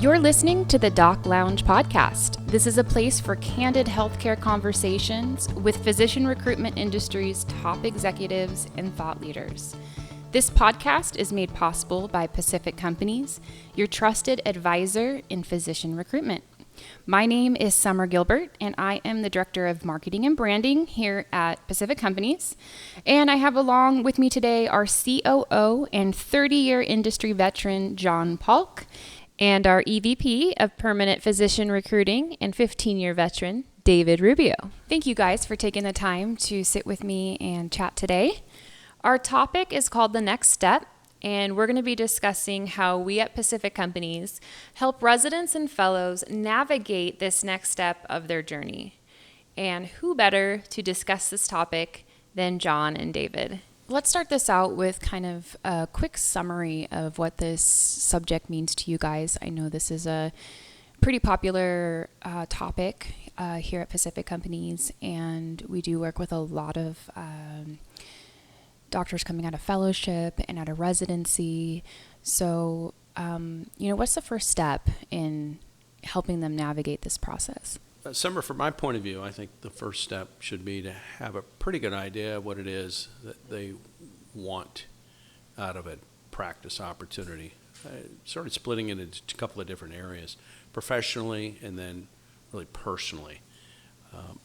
You're listening to the Doc Lounge podcast. This is a place for candid healthcare conversations with physician recruitment industry's top executives and thought leaders. This podcast is made possible by Pacific Companies, your trusted advisor in physician recruitment. My name is Summer Gilbert, and I am the Director of Marketing and Branding here at Pacific Companies. And I have along with me today our COO and 30-year industry veteran, John Paulk, and our EVP of Permanent Physician Recruiting and 15-year veteran, David Rubio. Thank you guys for taking the time to sit with me and chat today. Our topic is called The Next Step, and we're going to be discussing how we at Pacific Companies help residents and fellows navigate this next step of their journey. And who better to discuss this topic than John and David? Let's start this out with kind of a quick summary of what this subject means to you guys. I know this is a pretty popular topic here at Pacific Companies, and we do work with a lot of doctors coming out of fellowship and out of residency. So, what's the first step in helping them navigate this process? Summer, from my point of view, I think the first step should be to have a pretty good idea of what it is that they want out of a practice opportunity. Started splitting it into a couple of different areas, professionally and then really personally.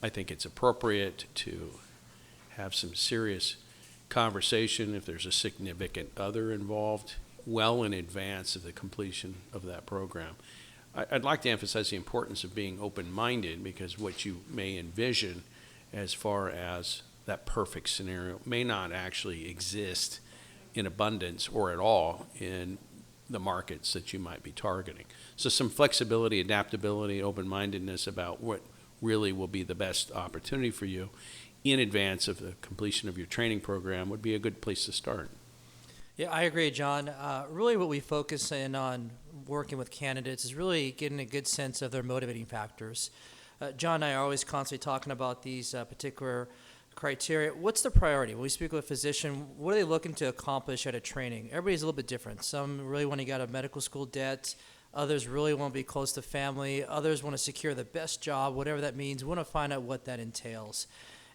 I think it's appropriate to have some serious conversation if there's a significant other involved well in advance of the completion of that program. I'd like to emphasize the importance of being open-minded, because what you may envision as far as that perfect scenario may not actually exist in abundance or at all in the markets that you might be targeting. So some flexibility, adaptability, open-mindedness about what really will be the best opportunity for you in advance of the completion of your training program would be a good place to start. Yeah, I agree, John. Really what we focus in on working with candidates is really getting a good sense of their motivating factors. John and I are always constantly talking about these particular criteria. What's the priority? When we speak with a physician, what are they looking to accomplish at a training? Everybody's a little bit different. Some really want to get out of medical school debt. Others really want to be close to family. Others want to secure the best job, whatever that means. We want to find out what that entails.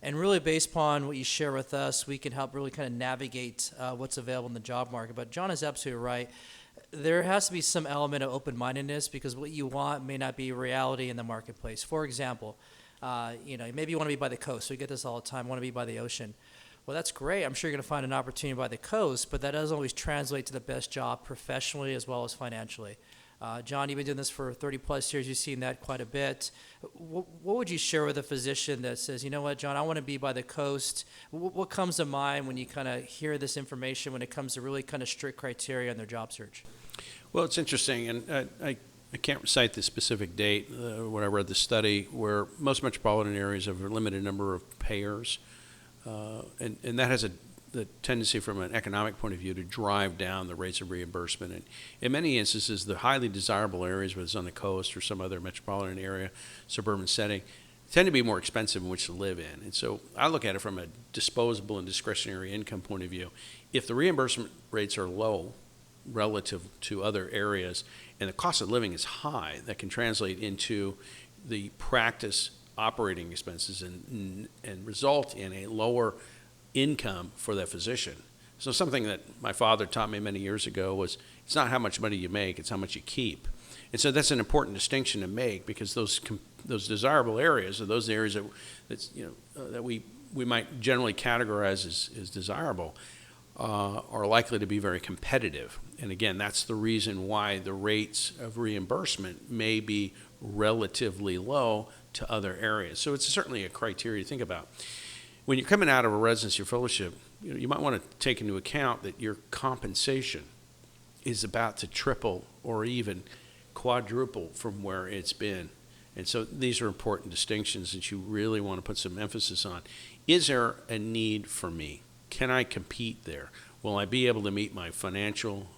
And really based upon what you share with us, we can help really kind of navigate what's available in the job market. But John is absolutely right. There has to be some element of open-mindedness, because what you want may not be reality in the marketplace. For example, maybe you want to be by the coast. We get this all the time, want to be by the ocean. Well, that's great. I'm sure you're going to find an opportunity by the coast, but that doesn't always translate to the best job professionally as well as financially. John, you've been doing this for 30 plus years. You've seen that quite a bit. What would you share with a physician that says, you know what, John, I want to be by the coast? What comes to mind when you kind of hear this information when it comes to really kind of strict criteria in their job search? Well, it's interesting, and I can't cite the specific date when I read the study, where most metropolitan areas have a limited number of payers, and that has the tendency from an economic point of view to drive down the rates of reimbursement. And in many instances, the highly desirable areas, whether it's on the coast or some other metropolitan area, suburban setting, tend to be more expensive in which to live in. And so I look at it from a disposable and discretionary income point of view. If the reimbursement rates are low relative to other areas and the cost of living is high, that can translate into the practice operating expenses and result in a lower income for the physician. So something that my father taught me many years ago was, it's not how much money you make, it's how much you keep. And so that's an important distinction to make, because those desirable areas are those areas that we might generally categorize as desirable are likely to be very competitive. And again, that's the reason why the rates of reimbursement may be relatively low to other areas. So it's certainly a criteria to think about. When you're coming out of a residency or fellowship, you might want to take into account that your compensation is about to triple or even quadruple from where it's been. And so these are important distinctions that you really want to put some emphasis on. Is there a need for me? Can I compete there? Will I be able to meet my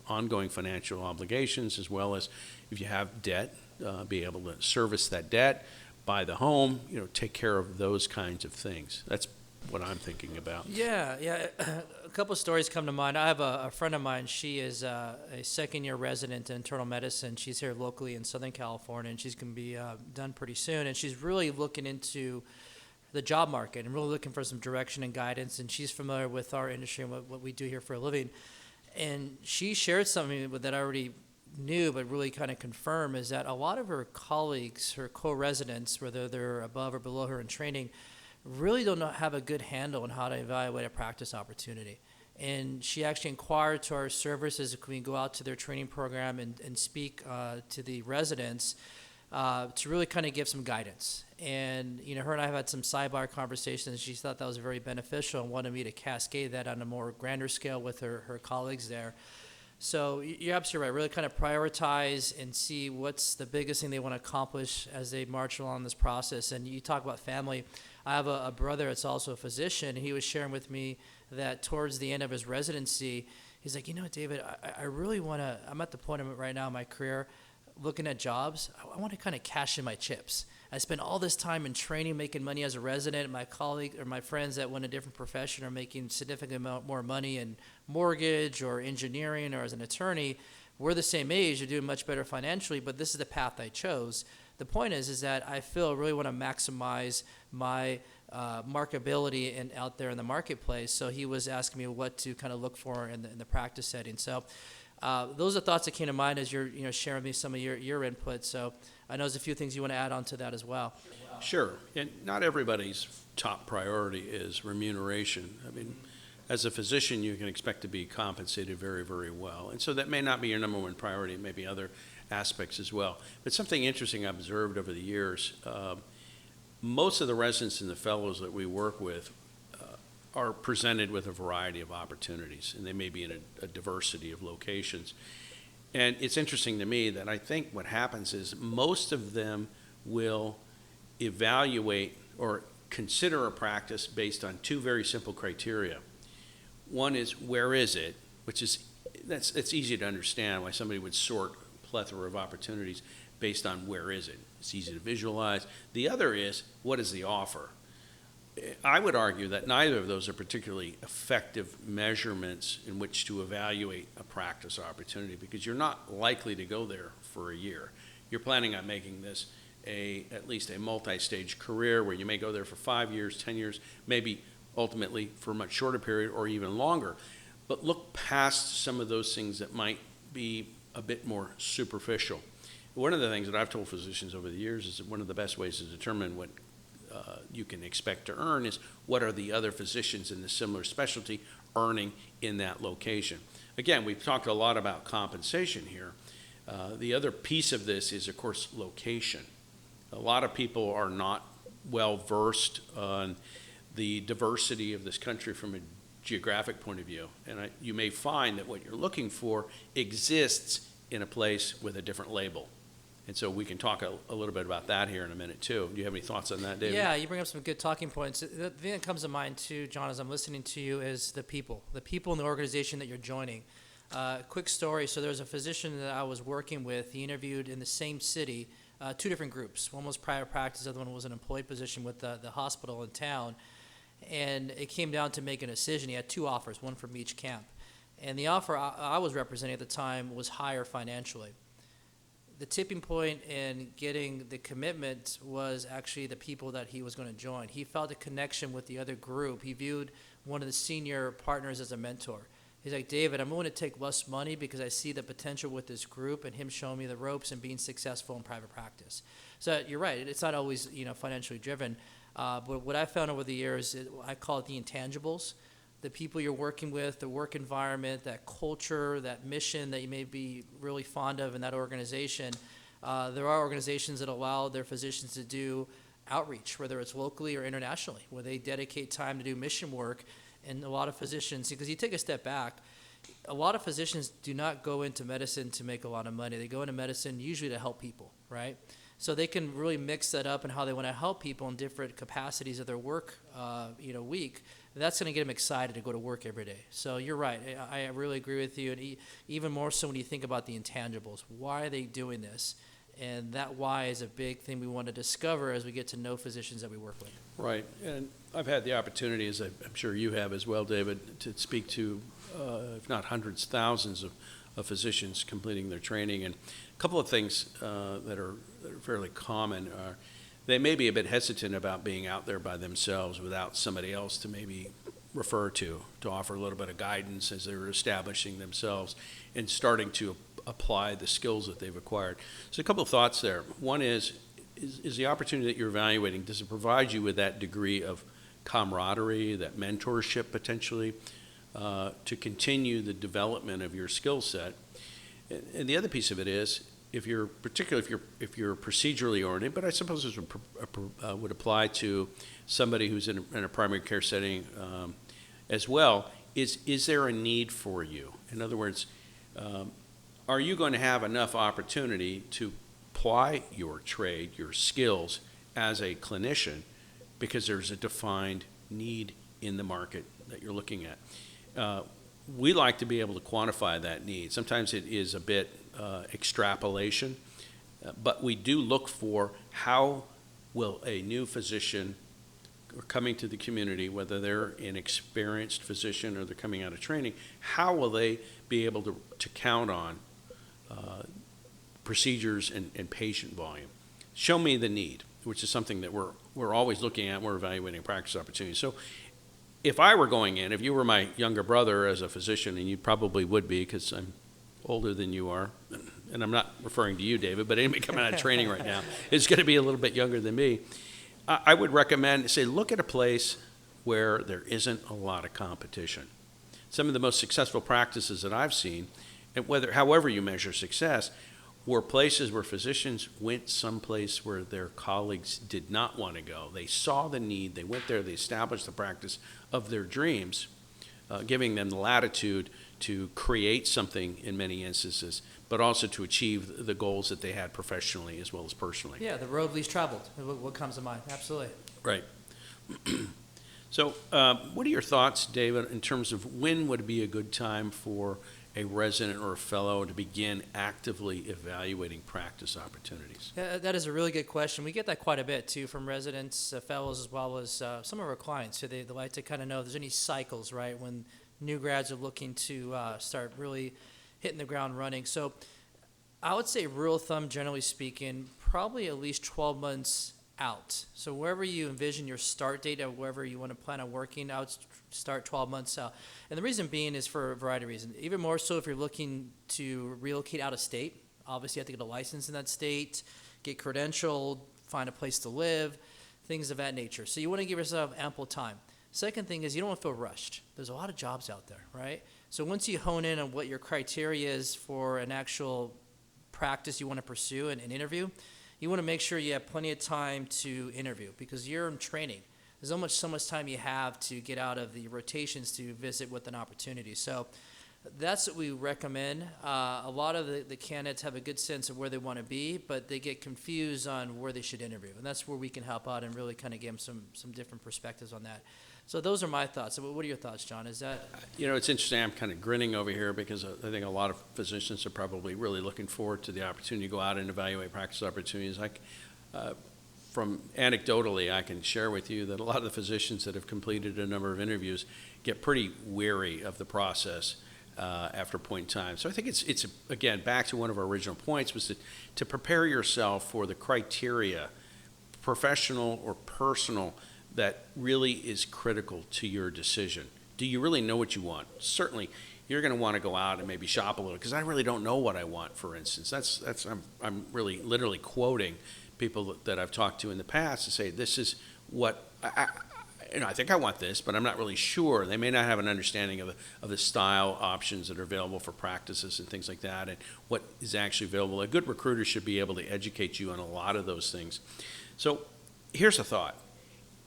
ongoing financial obligations, as well as, if you have debt, be able to service that debt, buy the home, take care of those kinds of things. That's what I'm thinking about. Yeah. A couple of stories come to mind. I have a friend of mine. She is a second-year resident in internal medicine. She's here locally in Southern California, and she's going to be done pretty soon. And she's really looking into the job market and really looking for some direction and guidance. And she's familiar with our industry and what we do here for a living. And she shared something that I already knew but really kind of confirmed, is that a lot of her colleagues, her co-residents, whether they're above or below her in training, really don't have a good handle on how to evaluate a practice opportunity. And she actually inquired to our services if we can go out to their training program and speak to the residents to really kind of give some guidance. And her and I have had some sidebar conversations. She thought that was very beneficial and wanted me to cascade that on a more grander scale with her colleagues there. So you're absolutely right. Really kind of prioritize and see what's the biggest thing they want to accomplish as they march along this process. And you talk about family. I have a brother that's also a physician. He was sharing with me that towards the end of his residency, he's like, David, I really want to, I'm at the point right now in my career looking at jobs. I want to kind of cash in my chips. I spent all this time in training, making money as a resident. My colleague or my friends that went a different profession are making significant amount more money in mortgage or engineering or as an attorney. We're the same age, you're doing much better financially, but this is the path I chose. The point is that I feel I really want to maximize my marketability out there in the marketplace. So he was asking me what to kind of look for in the practice setting. So those are thoughts that came to mind as you're sharing with me some of your input. So I know there's a few things you want to add on to that as well. Sure, and not everybody's top priority is remuneration. I mean, as a physician, you can expect to be compensated very, very well. And so that may not be your number one priority, it may be other aspects as well. But something interesting I've observed over the years, most of the residents and the fellows that we work with are presented with a variety of opportunities, and they may be in a diversity of locations. And it's interesting to me that I think what happens is most of them will evaluate or consider a practice based on two very simple criteria. One is, where is it? It's easy to understand why somebody would sort a plethora of opportunities based on where is it. It's easy to visualize. The other is, what is the offer? I would argue that neither of those are particularly effective measurements in which to evaluate a practice opportunity, because you're not likely to go there for a year. You're planning on making this at least a multi-stage career where you may go there for 5 years, 10 years, maybe ultimately for a much shorter period or even longer. But look past some of those things that might be a bit more superficial. One of the things that I've told physicians over the years is that one of the best ways to determine what you can expect to earn is what are the other physicians in the similar specialty earning in that location. Again, we've talked a lot about compensation here. The other piece of this is, of course, location. A lot of people are not well versed on the diversity of this country from a geographic point of view. And you may find that what you're looking for exists in a place with a different label. And so we can talk a little bit about that here in a minute, too. Do you have any thoughts on that, David? Yeah, you bring up some good talking points. The thing that comes to mind, too, John, as I'm listening to you, is the people in the organization that you're joining. Quick story. So there's a physician that I was working with. He interviewed in the same city, two different groups. One was private practice, the other one was an employed position with the hospital in town. And it came down to making a decision. He had two offers, one from each camp. And the offer I was representing at the time was higher financially. The tipping point in getting the commitment was actually the people that he was going to join. He felt a connection with the other group. He viewed one of the senior partners as a mentor. He's like, David, I'm willing to take less money because I see the potential with this group and him showing me the ropes and being successful in private practice. So you're right. It's not always financially driven. But what I found over the years, I call it the intangibles. The people you're working with, the work environment, that culture, that mission that you may be really fond of in that organization. There are organizations that allow their physicians to do outreach, whether it's locally or internationally, where they dedicate time to do mission work. And a lot of physicians, because you take a step back, a lot of physicians do not go into medicine to make a lot of money. They go into medicine usually to help people, right? So they can really mix that up in how they want to help people in different capacities of their work, week. That's going to get them excited to go to work every day. So you're right. I really agree with you. And even more so when you think about the intangibles. Why are they doing this? And that why is a big thing we want to discover as we get to know physicians that we work with. Right, and I've had the opportunity, as I'm sure you have as well, David, to speak to, if not hundreds, thousands of physicians completing their training. And a couple of things that are fairly common are they may be a bit hesitant about being out there by themselves without somebody else to maybe refer to offer a little bit of guidance as they're establishing themselves and starting to apply the skills that they've acquired. So a couple of thoughts there. One is the opportunity that you're evaluating, does it provide you with that degree of camaraderie, that mentorship potentially, to continue the development of your skill set? And the other piece of it is, particularly if you're procedurally oriented, but I suppose this would apply to somebody who's in a primary care setting as well, is there a need for you? In other words, are you going to have enough opportunity to apply your trade, your skills as a clinician, because there's a defined need in the market that you're looking at? We like to be able to quantify that need. Sometimes it is a bit extrapolation, but we do look for how will a new physician coming to the community, whether they're an experienced physician or they're coming out of training, how will they be able to count on procedures and patient volume? Show me the need, which is something that we're always looking at. We're evaluating practice opportunities. So if I were going in, if you were my younger brother as a physician, and you probably would be because I'm older than you are, and I'm not referring to you, David, but anybody coming out of training right now is going to be a little bit younger than me, I would recommend, say, look at a place where there isn't a lot of competition. Some of the most successful practices that I've seen, and however you measure success, were places where physicians went someplace where their colleagues did not want to go. They saw the need, they went there, they established the practice of their dreams, giving them the latitude to create something in many instances, but also to achieve the goals that they had professionally as well as personally. Yeah, the road least traveled. What comes to mind? Absolutely. Right. So what are your thoughts, David, in terms of when would be a good time for a resident or a fellow to begin actively evaluating practice opportunities? Yeah, that is a really good question. We get that quite a bit, too, from residents, fellows, as well as some of our clients. So they like to kind of know if there's any cycles, right, when new grads are looking to start really hitting the ground running. So I would say rule of thumb, generally speaking, probably at least 12 months out. So wherever you envision your start date of wherever you want to plan on working, I would start 12 months out. And the reason being is for a variety of reasons. Even more so if you're looking to relocate out of state. Obviously, you have to get a license in that state, get credentialed, find a place to live, things of that nature. So you want to give yourself ample time. Second thing is you don't want to feel rushed. There's a lot of jobs out there, right? So once you hone in on what your criteria is for an actual practice you want to pursue and interview, you want to make sure you have plenty of time to interview because you're in training. There's only so much time you have to get out of the rotations to visit with an opportunity. So that's what we recommend. A lot of the candidates have a good sense of where they want to be, but they get confused on where they should interview. And that's where we can help out and really kind of give them some different perspectives on that. So those are my thoughts. So what are your thoughts, John? Is that? You know, it's interesting. I'm kind of grinning over here because I think a lot of physicians are probably really looking forward to the opportunity to go out and evaluate practice opportunities. From anecdotally, I can share with you that a lot of the physicians that have completed a number of interviews get pretty weary of the process after a point in time. So I think it's again, back to one of our original points was to prepare yourself for the criteria, professional or personal, that really is critical to your decision. Do you really know what you want? Certainly, you're going to want to go out and maybe shop a little because I really don't know what I want, for instance. I'm really literally quoting people that I've talked to in the past to say, this is what, I think I want this, but I'm not really sure. They may not have an understanding of the style options that are available for practices and things like that and what is actually available. A good recruiter should be able to educate you on a lot of those things. So here's a thought.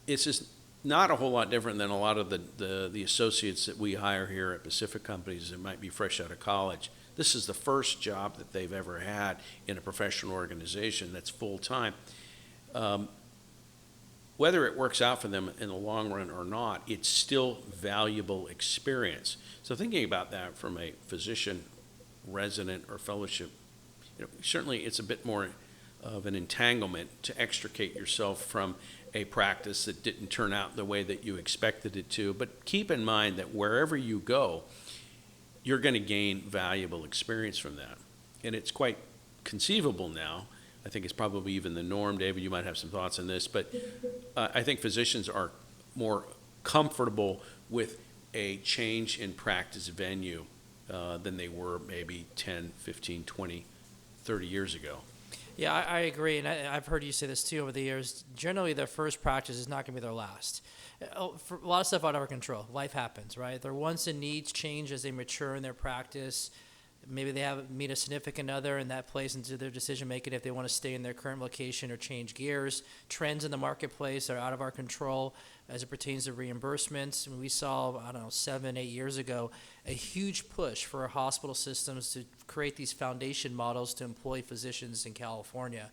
It's just not a whole lot different than a lot of the associates that we hire here at Pacific Companies that might be fresh out of college. This is the first job that they've ever had in a professional organization that's full-time. Whether it works out for them in the long run or not, it's still valuable experience. So thinking about that from a physician, resident, or fellowship, certainly it's a bit more of an entanglement to extricate yourself from a practice that didn't turn out the way that you expected it to. But keep in mind that wherever you go, you're going to gain valuable experience from that. And it's quite conceivable now. I think it's probably even the norm. David, you might have some thoughts on this, but I think physicians are more comfortable with a change in practice venue than they were maybe 10, 15, 20, 30 years ago. Yeah, I agree, and I've heard you say this too over the years. Generally, their first practice is not going to be their last. For a lot of stuff out of our control. Life happens, right? Their wants and needs change as they mature in their practice. Maybe they meet a significant other, and that plays into their decision making if they want to stay in their current location or change gears. Trends in the marketplace are out of our control as it pertains to reimbursements. We saw, 7, 8 years ago, a huge push for hospital systems to create these foundation models to employ physicians in California.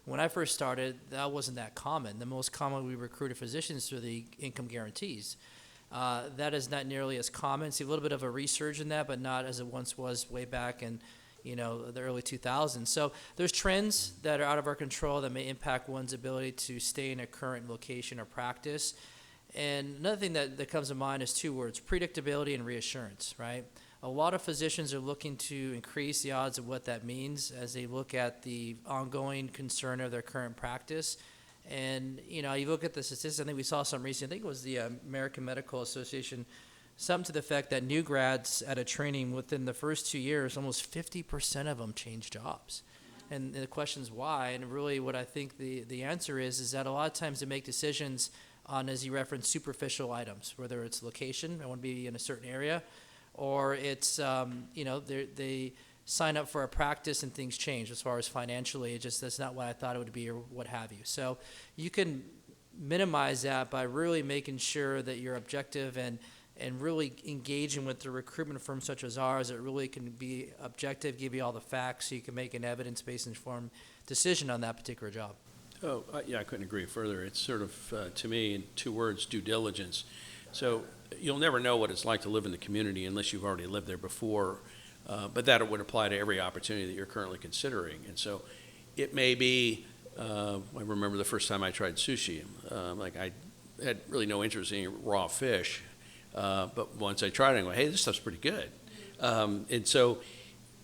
When I first started, that wasn't that common. The most common we recruited physicians through the income guarantees. That is not nearly as common. See a little bit of a resurgence in that, but not as it once was way back in, the early 2000s. So there's trends that are out of our control that may impact one's ability to stay in a current location or practice. And another thing that comes to mind is 2 words: predictability and reassurance, right? A lot of physicians are looking to increase the odds of what that means as they look at the ongoing concern of their current practice. And, you look at the statistics, I think we saw some recently, I think it was the American Medical Association, something to the effect that new grads at a training within the first 2 years, almost 50% of them change jobs. And the question is why, and really what I think the answer is that a lot of times they make decisions on, as you referenced, superficial items, whether it's location, I want to be in a certain area, or it's, they sign up for a practice and things change as far as financially. It just, that's not what I thought it would be or what have you. So you can minimize that by really making sure that you're objective and really engaging with the recruitment firm such as ours that really can be objective, give you all the facts so you can make an evidence-based informed decision on that particular job. Oh, yeah, I couldn't agree further. It's sort of, to me, in 2 words, due diligence. So you'll never know what it's like to live in the community unless you've already lived there before. But that would apply to every opportunity that you're currently considering. And so it may be, I remember the first time I tried sushi, I had really no interest in eating raw fish. But once I tried it, I go, hey, this stuff's pretty good. And so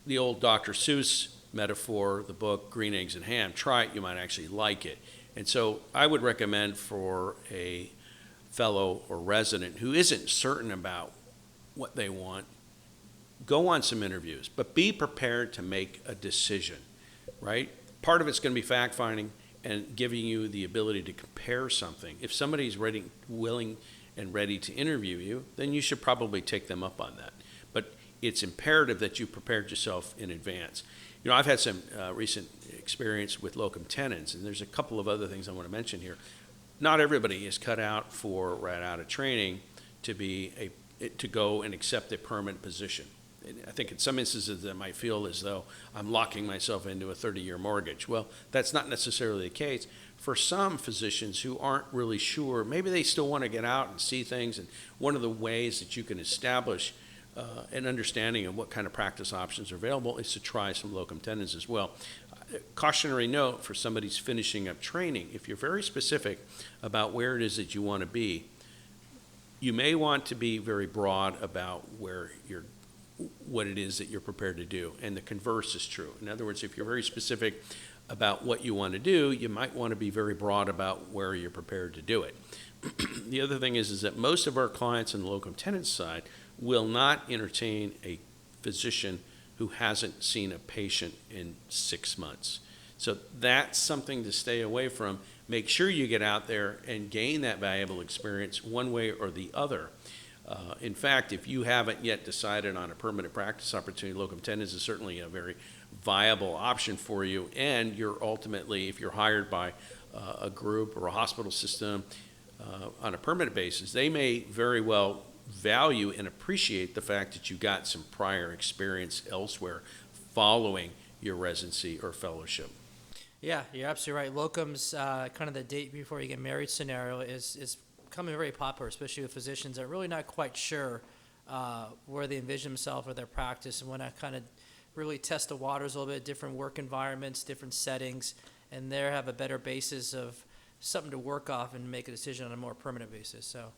the old Dr. Seuss metaphor, the book Green Eggs and Ham, try it, you might actually like it. And so I would recommend for a fellow or resident who isn't certain about what they want, go on some interviews, but be prepared to make a decision, right? Part of it's going to be fact-finding and giving you the ability to compare something. If somebody's willing and ready to interview you, then you should probably take them up on that. But it's imperative that you prepared yourself in advance. I've had some recent experience with locum tenens, and there's a couple of other things I want to mention here. Not everybody is cut out for right out of training to go and accept a permanent position. I think in some instances I might feel as though I'm locking myself into a 30-year mortgage. Well, that's not necessarily the case. For some physicians who aren't really sure, maybe they still want to get out and see things, and one of the ways that you can establish an understanding of what kind of practice options are available is to try some locum tenens as well. Cautionary note for somebody who's finishing up training: if you're very specific about where it is that you want to be, you may want to be very broad about what it is that you're prepared to do, and the converse is true. In other words, if you're very specific about what you want to do, you might want to be very broad about where you're prepared to do it. The other thing is that most of our clients on the locum tenens side will not entertain a physician who hasn't seen a patient in 6 months. So that's something to stay away from. Make sure you get out there and gain that valuable experience one way or the other. In fact, if you haven't yet decided on a permanent practice opportunity, locum tenens is certainly a very viable option for you. And you're ultimately, if you're hired by a group or a hospital system on a permanent basis, they may very well value and appreciate the fact that you got some prior experience elsewhere following your residency or fellowship. Yeah, you're absolutely right. Locums, kind of the date before you get married scenario is becoming very popular, especially with physicians that are really not quite sure where they envision themselves or their practice, and want to kind of really test the waters a little bit, different work environments, different settings. and there have a better basis of something to work off and make a decision on a more permanent basis. So.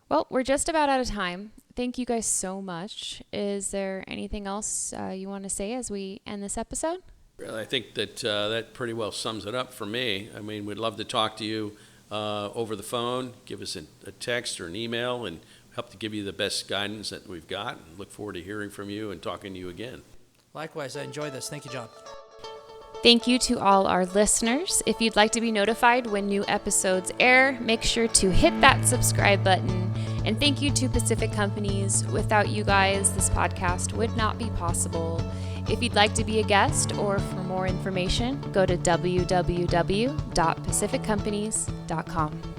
Well, we're just about out of time. Thank you guys so much. Is there anything else you want to say as we end this episode? Really, I think that that pretty well sums it up for me. I mean, we'd love to talk to you over the phone. Give us a text or an email and help to give you the best guidance that we've got. And look forward to hearing from you and talking to you again. Likewise, I enjoyed this. Thank you, John. Thank you to all our listeners. If you'd like to be notified when new episodes air, make sure to hit that subscribe button. And thank you to Pacific Companies. Without you guys, this podcast would not be possible. If you'd like to be a guest or for more information, go to www.pacificcompanies.com.